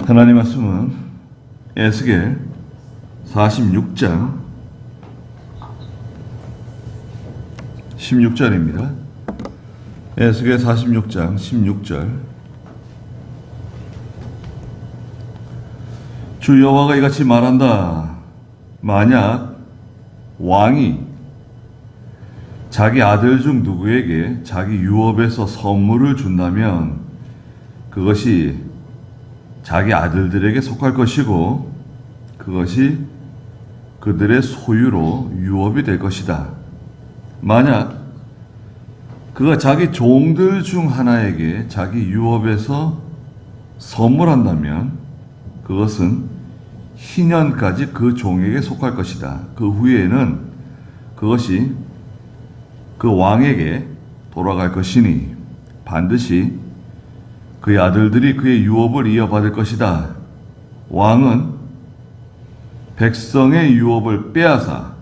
하나님 말씀은 에스겔 46장 16절입니다. 에스겔 46장 16절. 주 여호와가 이같이 말한다. 만약 왕이 자기 아들 중 누구에게 자기 유업에서 선물을 준다면 그것이 자기 아들들에게 속할 것이고 그것이 그들의 소유로 유업이 될 것이다. 만약 그가 자기 종들 중 하나에게 자기 유업에서 선물한다면 그것은 희년까지 그 종에게 속할 것이다. 그 후에는 그것이 그 왕에게 돌아갈 것이니 반드시 그의 아들들이 그의 유업을 이어받을 것이다. 왕은 백성의 유업을 빼앗아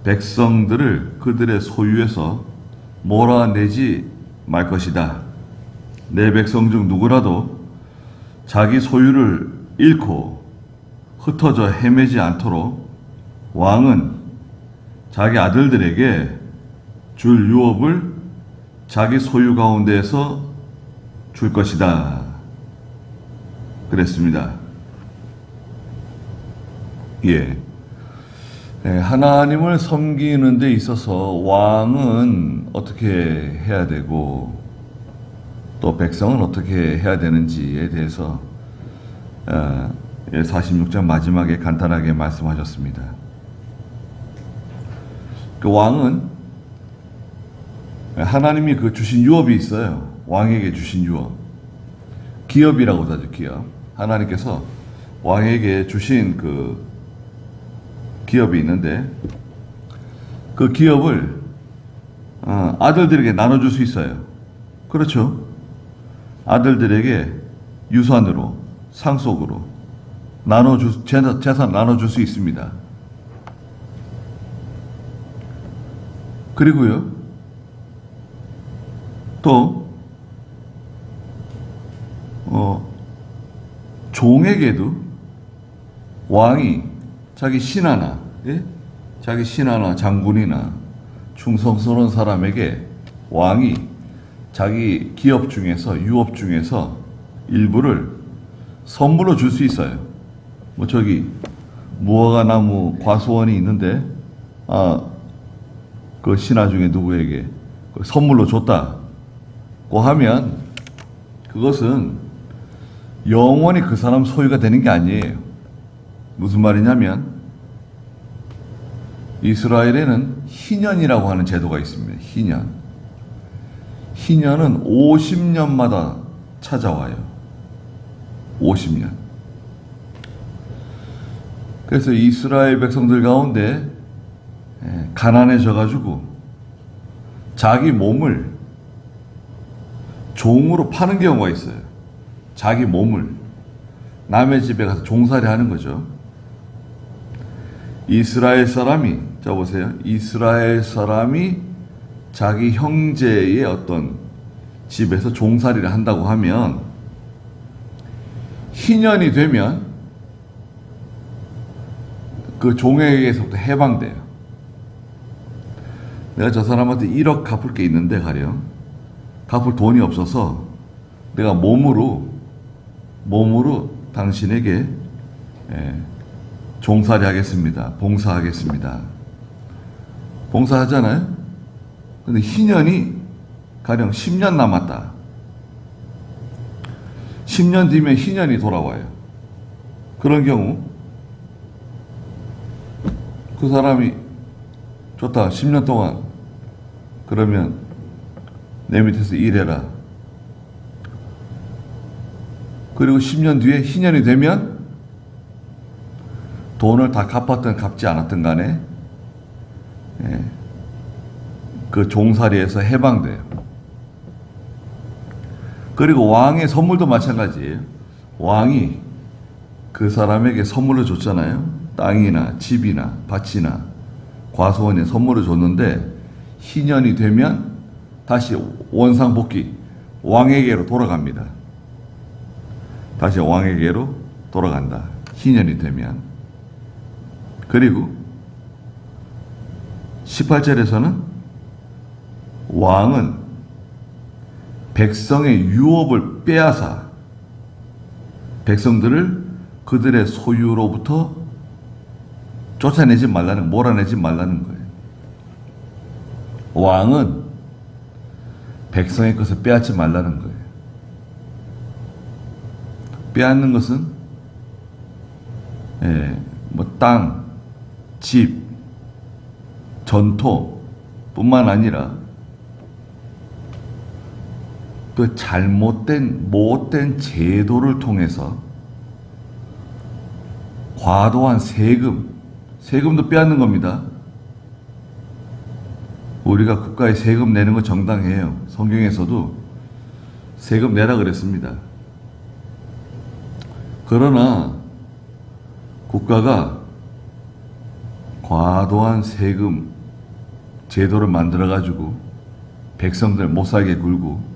백성들을 그들의 소유에서 몰아내지 말 것이다. 내 백성 중 누구라도 자기 소유를 잃고 흩어져 헤매지 않도록 왕은 자기 아들들에게 줄 유업을 자기 소유 가운데에서 줄 것이다. 그랬습니다. 하나님을 섬기는 데 있어서 왕은 어떻게 해야 되고 또 백성은 어떻게 해야 되는지에 대해서 46장 마지막에 간단하게 말씀하셨습니다. 그 왕은 하나님이 그 주신 유업이 있어요. 왕에게 주신 유업. 기업이라고도 하죠. 기업. 하나님께서 왕에게 주신 그 기업이 있는데 그 기업을 아들들에게 나눠줄 수 있어요. 그렇죠. 아들들에게 유산으로 상속으로 재산 나눠줄 수 있습니다. 그리고요 또 종에게도 왕이 자기 신하나 자기 신하나 장군이나 충성스러운 사람에게 왕이 자기 기업 중에서 유업 중에서 일부를 선물로 줄 수 있어요. 뭐 저기 무화과 나무 과수원이 있는데 그 신하 중에 누구에게 선물로 줬다고 하면 그것은 영원히 그 사람 소유가 되는 게 아니에요. 무슨 말이냐면 이스라엘에는 희년이라고 하는 제도가 있습니다. 희년은 50년마다 찾아와요. 50년. 그래서 이스라엘 백성들 가운데 가난해져가지고 자기 몸을 종으로 파는 경우가 있어요. 자기 몸을 남의 집에 가서 종살이 하는 거죠. 이스라엘 사람이 자기 형제의 어떤 집에서 종살이를 한다고 하면 희년이 되면 그 종에게서부터 해방돼요. 내가 저 사람한테 1억 갚을 게 있는데 가령 갚을 돈이 없어서 내가 몸으로 당신에게 종살이 하겠습니다. 봉사하겠습니다. 봉사하잖아요. 근데 희년이 가령 10년 남았다. 10년 뒤면 희년이 돌아와요. 그런 경우 그 사람이 좋다. 10년 동안 그러면 내 밑에서 일해라. 그리고 10년 뒤에 희년이 되면 돈을 다 갚았든 갚지 않았든 간에 그 종살이에서 해방돼요. 그리고 왕의 선물도 마찬가지예요. 왕이 그 사람에게 선물을 줬잖아요. 땅이나 집이나 밭이나 과수원에 선물을 줬는데 희년이 되면 다시 원상복귀 왕에게로 돌아갑니다. 다시 왕에게로 돌아간다. 희년이 되면. 그리고 18절에서는 왕은 백성의 유업을 빼앗아 백성들을 그들의 소유로부터 쫓아내지 말라는, 몰아내지 말라는 거예요. 왕은 백성의 것을 빼앗지 말라는 거예요. 빼앗는 것은 땅, 집, 전토뿐만 아니라 그 못된 제도를 통해서 과도한 세금도 빼앗는 겁니다. 우리가 국가에 세금 내는 거 정당해요. 성경에서도 세금 내라 그랬습니다. 그러나 국가가 과도한 세금 제도를 만들어가지고 백성들 못 살게 굴고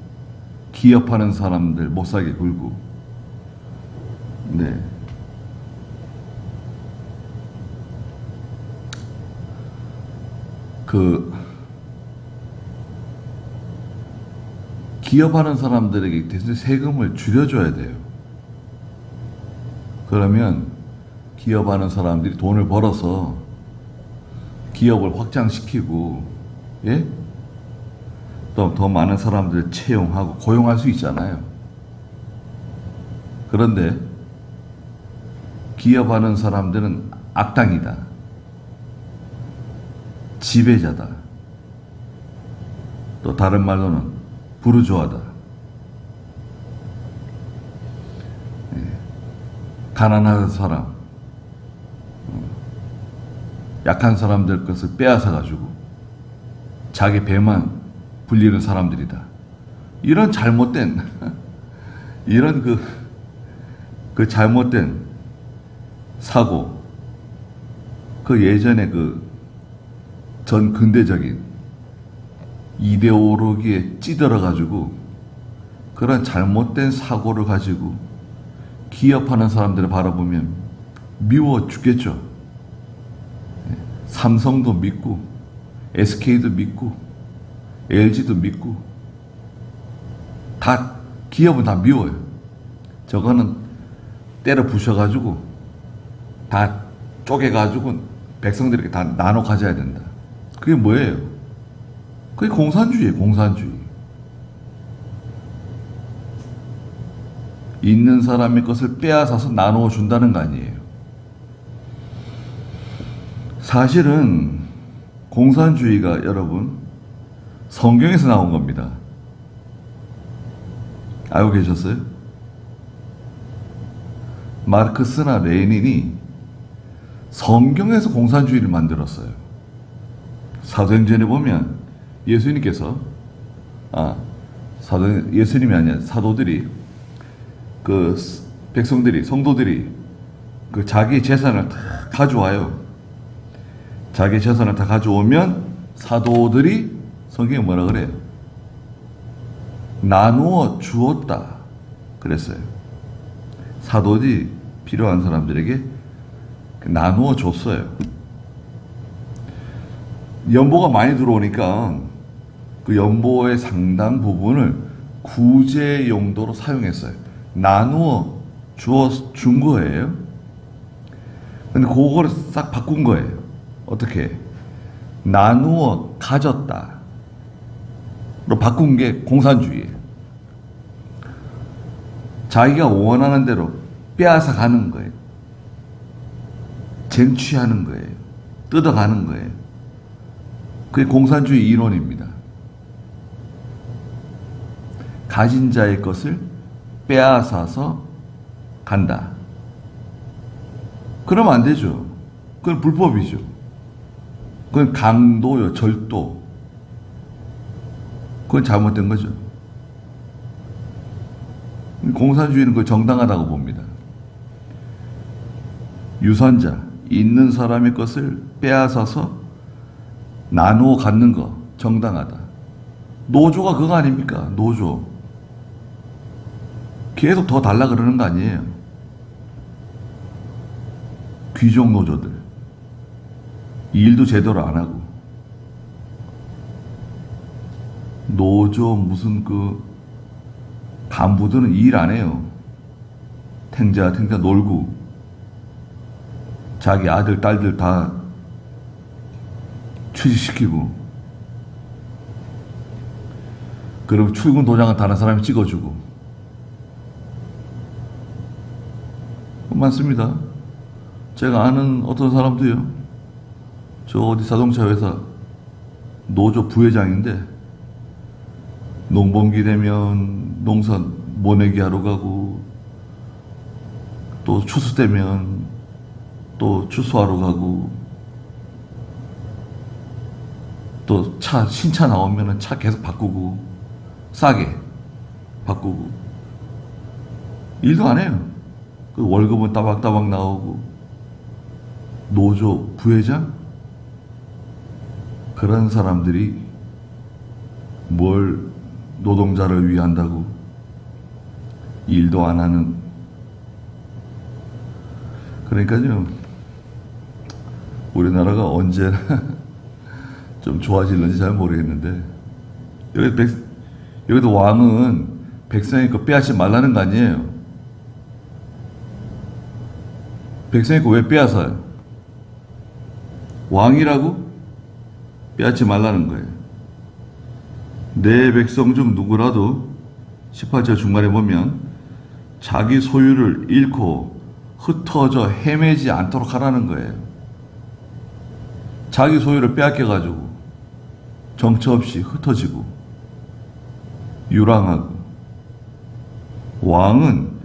기업하는 사람들 못 살게 굴고, 네. 기업하는 사람들에게 대신 세금을 줄여줘야 돼요. 그러면 기업하는 사람들이 돈을 벌어서 기업을 확장시키고, 예? 또 더 많은 사람들을 채용하고 고용할 수 있잖아요. 그런데 기업하는 사람들은 악당이다. 지배자다. 또 다른 말로는 부르주아다. 가난한 사람, 약한 사람들 것을 빼앗아 가지고 자기 배만 불리는 사람들이다. 이런 잘못된 이런 그 잘못된 사고, 그 예전에 전 근대적인 이데올로기에 찌들어 가지고 그런 잘못된 사고를 가지고 기업하는 사람들을 바라보면 미워 죽겠죠. 삼성도 믿고 SK도 믿고 LG도 믿고 다 기업은 다 미워요. 저거는 때려 부셔가지고 다 쪼개가지고 백성들에게 다 나눠 가져야 된다. 그게 뭐예요? 그게 공산주의예요. 공산주의. 있는 사람의 것을 빼앗아서 나누어 준다는 거 아니에요. 사실은 공산주의가 여러분 성경에서 나온 겁니다. 알고 계셨어요? 마르크스나 레닌이 성경에서 공산주의를 만들었어요. 사도행전에 보면 예수님께서 예수님이 아니라 사도들이 백성들이 성도들이 자기 재산을 다 가져와요. 자기 재산을 다 가져오면 사도들이 성경에 뭐라 그래요? 나누어 주었다 그랬어요. 사도들이 필요한 사람들에게 나누어 줬어요. 연보가 많이 들어오니까 그 연보의 상당 부분을 구제 용도로 사용했어요. 나누어 준 거예요. 근데 그거를 싹 바꾼 거예요. 어떻게? 나누어 가졌다 로 바꾼 게 공산주의예요. 자기가 원하는 대로 빼앗아 가는 거예요. 쟁취하는 거예요. 뜯어가는 거예요. 그게 공산주의 이론입니다. 가진 자의 것을 빼앗아서 간다. 그러면 안 되죠. 그건 불법이죠. 그건 강도요, 절도. 그건 잘못된 거죠. 공산주의는 그걸 정당하다고 봅니다. 유선자, 있는 사람의 것을 빼앗아서 나누어 갖는 거 정당하다. 노조가 그거 아닙니까? 노조. 계속 더 달라 그러는 거 아니에요. 귀족 노조들. 일도 제대로 안 하고. 노조 무슨 그 간부들은 일 안 해요. 탱자 놀고. 자기 아들, 딸들 다 취직시키고. 그리고 출근 도장은 다른 사람이 찍어주고. 많습니다. 제가 아는 어떤 사람도요. 저 어디 자동차 회사 노조 부회장인데 농번기 되면 농산 모내기 하러 가고 또 추수 되면 또 추수하러 가고 또 차 신차 나오면은 차 계속 바꾸고 싸게 바꾸고 일도 안 해요. 그 월급은 따박따박 나오고 노조 부회장 그런 사람들이 뭘 노동자를 위해 한다고 일도 안 하는. 그러니까요 우리나라가 언제나 좀 좋아질는지 잘 모르겠는데 여기도 왕은 백성의 거 빼앗지 말라는 거 아니에요. 백성의 거 왜 빼앗아요? 왕이라고? 빼앗지 말라는 거예요. 내 백성 중 누구라도 18절 중간에 보면 자기 소유를 잃고 흩어져 헤매지 않도록 하라는 거예요. 자기 소유를 빼앗겨가지고 정처 없이 흩어지고 유랑하고. 왕은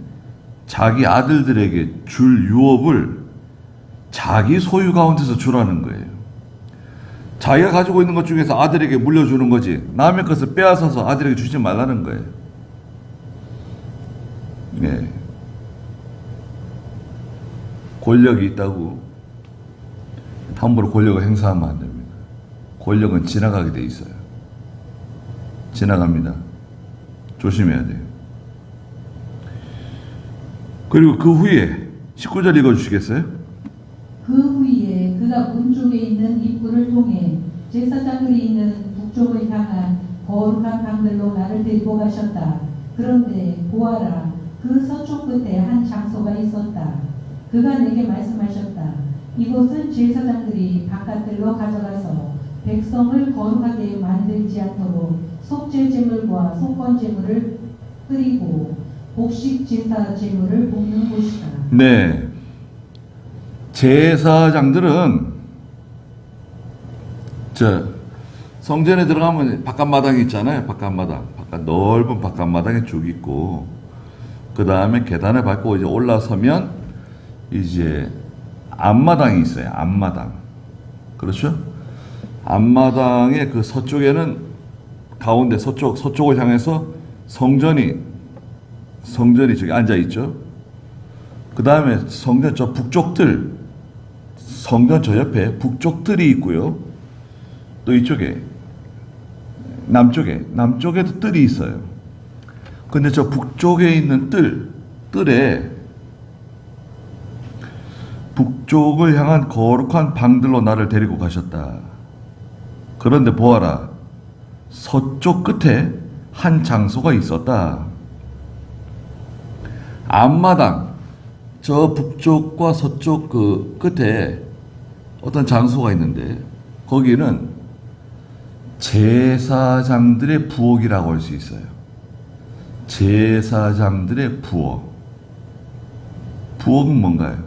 자기 아들들에게 줄 유업을 자기 소유 가운데서 주라는 거예요. 자기가 가지고 있는 것 중에서 아들에게 물려주는 거지 남의 것을 빼앗아서 아들에게 주지 말라는 거예요. 네. 권력이 있다고 함부로 권력을 행사하면 안 됩니다. 권력은 지나가게 돼 있어요. 지나갑니다. 조심해야 돼요. 그리고 그 후에 19절 읽어주시겠어요? 그 후에 그가 문 쪽에 있는 입구를 통해 제사장들이 있는 북쪽을 향한 거룩한 방들로 나를 데리고 가셨다. 그런데 보아라, 그 서쪽 끝에 한 장소가 있었다. 그가 내게 말씀하셨다. 이곳은 제사장들이 바깥들로 가져가서 백성을 거룩하게 만들지 않도록 속죄 제물과 속건 제물을 끓이고 복식 제사 제물을 볶는 곳이다. 네. 제사장들은 성전에 들어가면 바깥마당이 있잖아요. 바깥마당. 넓은 바깥마당에 쭉 있고 그 다음에 계단을 밟고 이제 올라서면 이제 앞마당이 있어요. 앞마당. 그렇죠? 앞마당의 그 서쪽에는 가운데 서쪽을 향해서 성전이 저기 앉아 있죠. 그 다음에 성전 저 북쪽들, 성전 저 옆에 북쪽들이 있고요. 또 이쪽에 남쪽에도 뜰이 있어요. 근데 저 북쪽에 있는 뜰에 북쪽을 향한 거룩한 방들로 나를 데리고 가셨다. 그런데 보아라, 서쪽 끝에 한 장소가 있었다. 앞마당, 저 북쪽과 서쪽 그 끝에 어떤 장소가 있는데 거기는 제사장들의 부엌이라고 할 수 있어요. 제사장들의 부엌. 부엌은 뭔가요?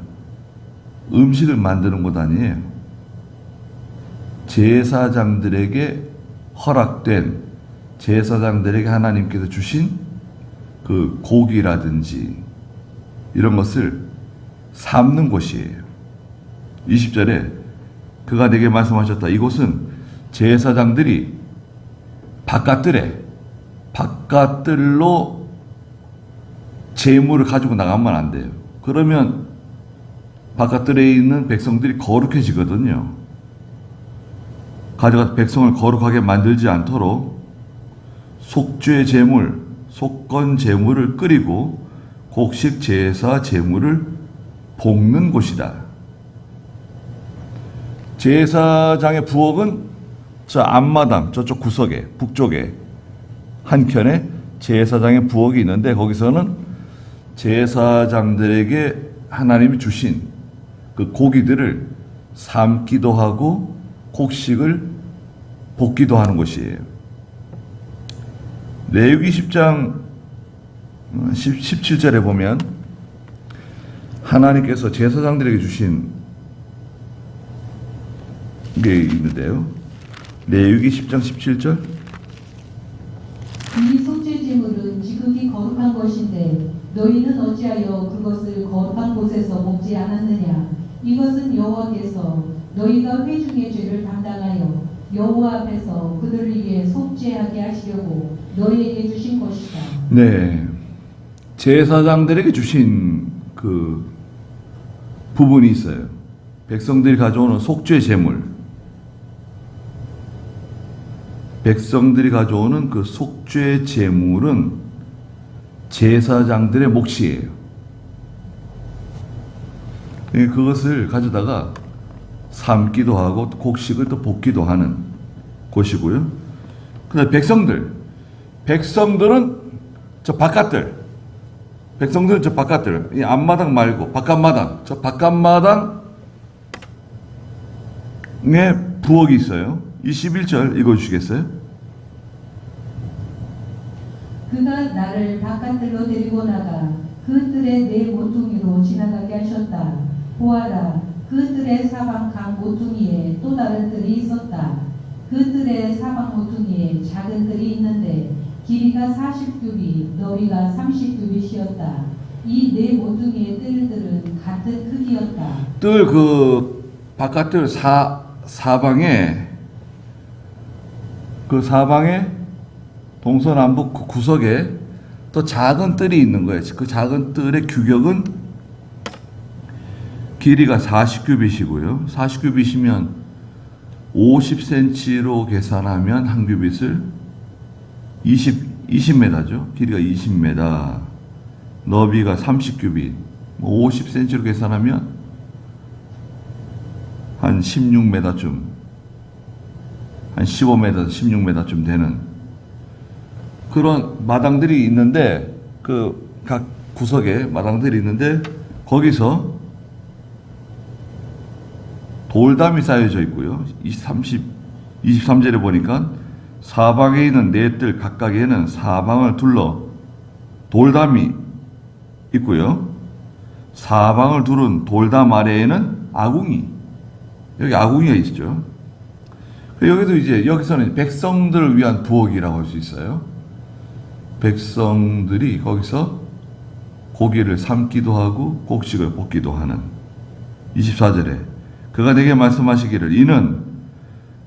음식을 만드는 곳 아니에요. 제사장들에게 허락된, 제사장들에게 하나님께서 주신 그 고기라든지 이런 것을 삶는 곳이에요. 20절에 그가 내게 말씀하셨다. 이곳은 제사장들이 바깥들로 제물을 가지고 나가면 안 돼요. 그러면 바깥들에 있는 백성들이 거룩해지거든요. 가져가서 백성을 거룩하게 만들지 않도록 속죄 제물, 속건 제물을 끓이고 곡식 제사 제물을 볶는 곳이다. 제사장의 부엌은 저 앞마당 저쪽 구석에 북쪽에 한켠에 제사장의 부엌이 있는데 거기서는 제사장들에게 하나님이 주신 그 고기들을 삶기도 하고 곡식을 볶기도 하는 곳이에요. 레위기 10장 17절에 보면 하나님께서 제사장들에게 주신 게 있는데요. 레위기 10장 17절. 이 속죄제물은 지극히 거룩한 것인데 너희는 어찌하여 그것을 거룩한 곳에서 먹지 않았느냐? 이것은 여호와께서 너희가 회중의 죄를 담당하여 여호와 앞에서 그들을 위해 속죄하게 하시려고 너희에게 주신 것이다. 네, 제사장들에게 주신 그 부분이 있어요. 백성들이 가져오는 속죄 제물, 백성들이 가져오는 그 속죄 제물은 제사장들의 몫이에요. 그것을 가져다가 삶기도 하고 곡식을 또 볶기도 하는 곳이고요. 그다음에 백성들은 저 바깥들, 백성들은 저 바깥들, 이 앞마당 말고 바깥마당, 저 바깥마당에 부엌이 있어요. 21절 읽어주시겠어요? 그가 나를 바깥들로 데리고 나가 그 뜰의 네 모퉁이로 지나가게 하셨다. 보아라, 그 뜰의 사방 각 모퉁이에 또 다른 뜰이 있었다. 그 뜰의 사방 모퉁이에 작은 뜰이 있는데 길이가 40규빗, 너비가 30규빗이었다. 이 네 모퉁이의 뜰들은 같은 크기였다. 뜰 그 바깥뜰 사방에 그 사방에 동서남북 그 구석에 또 작은 뜰이 있는 거예요. 그 작은 뜰의 규격은 길이가 40규빗이고요. 40규빗이면 50cm로 계산하면 한 규빗을 20m죠. 길이가 20m, 너비가 30규빗, 50cm로 계산하면 한 16m쯤, 한 15m, 16m쯤 되는 그런 마당들이 있는데, 그 각 구석에 마당들이 있는데 거기서 돌담이 쌓여져 있고요. 23절에 보니까 사방에 있는 네 뜰 각각에는 사방을 둘러 돌담이 있고요. 사방을 두른 돌담 아래에는 아궁이, 여기 아궁이가 있죠. 여기도 이제 여기서는 백성들을 위한 부엌이라고 할 수 있어요. 백성들이 거기서 고기를 삶기도 하고 곡식을 볶기도 하는. 24절에 그가 내게 말씀하시기를 이는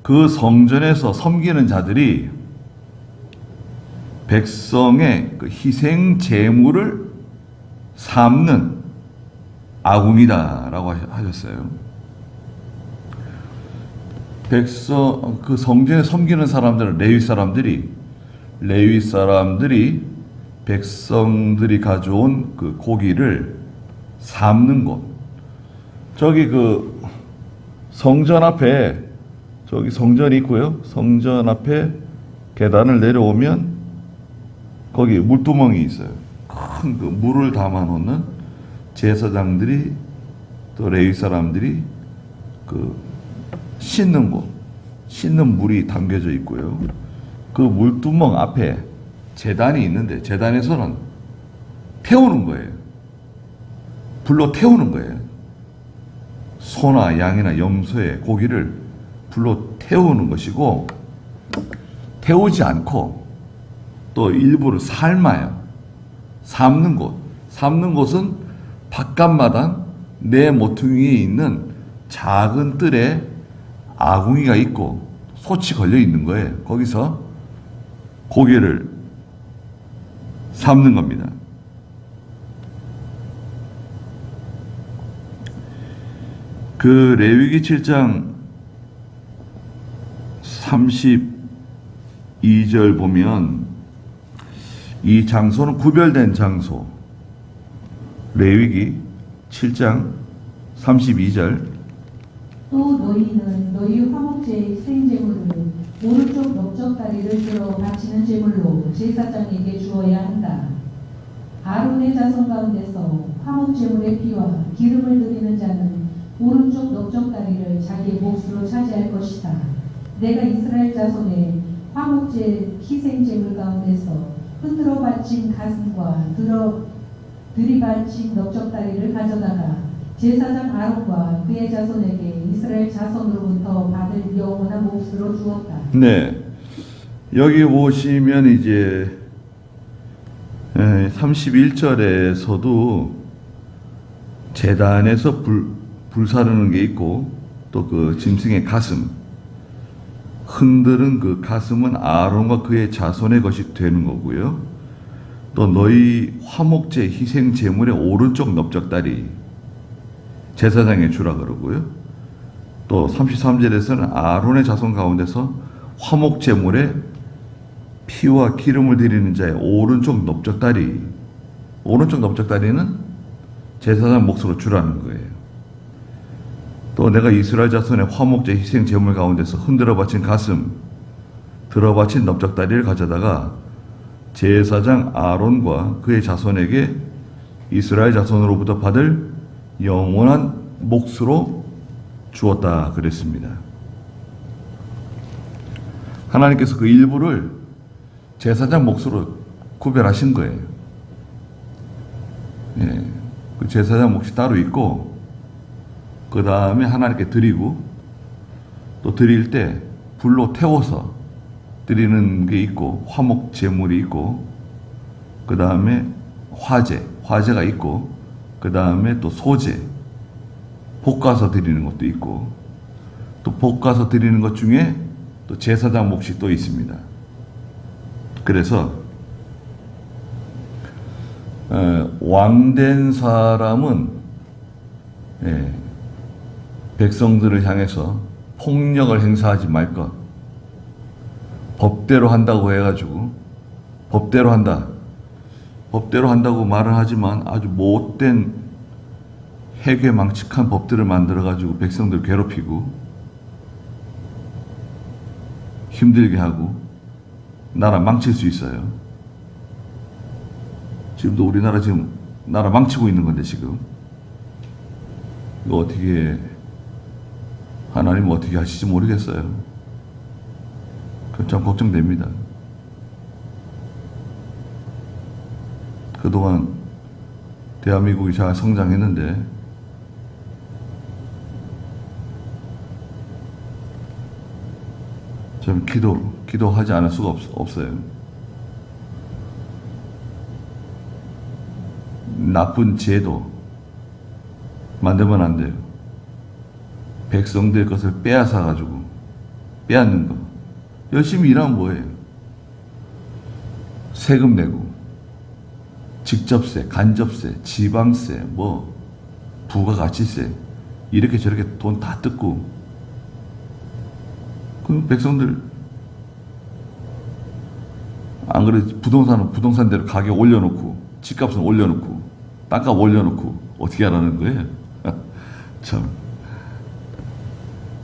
그 성전에서 섬기는 자들이 백성의 그 희생 제물을 삶는 아궁이다라고 하셨어요. 백성 그 성전에 섬기는 사람들은 레위 사람들이 백성들이 가져온 그 고기를 삶는 곳. 저기 그 성전 앞에 저기 성전이 있고요. 성전 앞에 계단을 내려오면 거기 물두멍이 있어요. 큰 그 물을 담아 놓는 제사장들이 또 레위 사람들이 그 씻는 곳, 씻는 물이 담겨져 있고요. 그 물두멍 앞에 제단이 있는데 제단에서는 태우는 거예요. 불로 태우는 거예요. 소나 양이나 염소의 고기를 불로 태우는 것이고, 태우지 않고 또 일부를 삶아요. 삶는 곳은 바깥마당 네 모퉁이에 있는 작은 뜰에 아궁이가 있고 솥이 걸려 있는 거예요. 거기서 고기를 삶는 겁니다. 그 레위기 7장 32절 보면 이 장소는 구별된 장소, 레위기 7장 32절. 또 너희는 너희 화목제의 희생제물을 오른쪽 넓적다리를 들어 바치는 제물로 제사장에게 주어야 한다. 아론의 자손 가운데서 화목제물의 피와 기름을 드리는 자는 오른쪽 넓적다리를 자기의 몫으로 차지할 것이다. 내가 이스라엘 자손의 화목제 희생제물 가운데서 흔들어 바친 가슴과 들이바친 넓적다리를 가져다가 제사장 아론과 그의 자손에게 이스라엘 자손으로부터 받을 영원한 몫으로 주었다. 네. 여기 보시면 이제 31절에서도 제단에서 불 사르는 게 있고, 또 그 짐승의 가슴, 흔드는 그 가슴은 아론과 그의 자손의 것이 되는 거고요. 또 너희 화목제 희생 제물의 오른쪽 넓적다리 제사장에 주라 그러고요. 또 33절에서는 아론의 자손 가운데서 화목 제물에 피와 기름을 드리는 자의 오른쪽 넓적다리, 오른쪽 넓적다리는 제사장 몫으로 주라는 거예요. 또 내가 이스라엘 자손의 화목제 희생 제물 가운데서 흔들어 바친 가슴, 들어 바친 넓적다리를 가져다가 제사장 아론과 그의 자손에게 이스라엘 자손으로부터 받을 영원한 몫으로 주었다 그랬습니다. 하나님께서 그 일부를 제사장 몫으로 구별하신 거예요. 예, 그 제사장 몫이 따로 있고, 그 다음에 하나님께 드리고, 또 드릴 때 불로 태워서 드리는 게 있고, 화목 제물이 있고, 그 다음에 화제가 있고, 그 다음에 또 소제, 볶아서 드리는 것도 있고, 또 볶아서 드리는 것 중에 또 제사장 몫이 또 있습니다. 그래서 왕된 사람은 백성들을 향해서 폭력을 행사하지 말 것, 법대로 한다고 해가지고 법대로 한다고 말을 하지만 아주 못된 해괴망측한 법들을 만들어가지고 백성들 괴롭히고 힘들게 하고 나라 망칠 수 있어요. 지금도 우리나라 지금 나라 망치고 있는 건데, 지금 이거 어떻게 하나님 어떻게 하실지 모르겠어요. 참 걱정됩니다. 그동안 대한민국이 잘 성장했는데 좀 기도하지 않을 수가 없어요. 나쁜 제도 만들면 안 돼요. 백성들 것을 빼앗아가지고 빼앗는 거. 열심히 일하면 뭐예요? 세금 내고 직접세, 간접세, 지방세, 부가가치세 이렇게 저렇게 돈 다 뜯고, 그럼 백성들 안 그래 부동산은 부동산대로 가격 올려놓고 집값은 올려놓고 땅값 올려놓고 어떻게 하라는 거예요? 참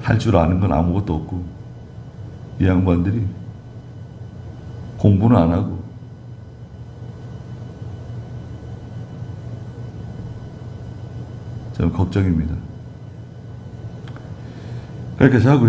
할 줄 아는 건 아무것도 없고, 이 양반들이 공부는 안 하고 좀 걱정입니다. 그렇게 자고요.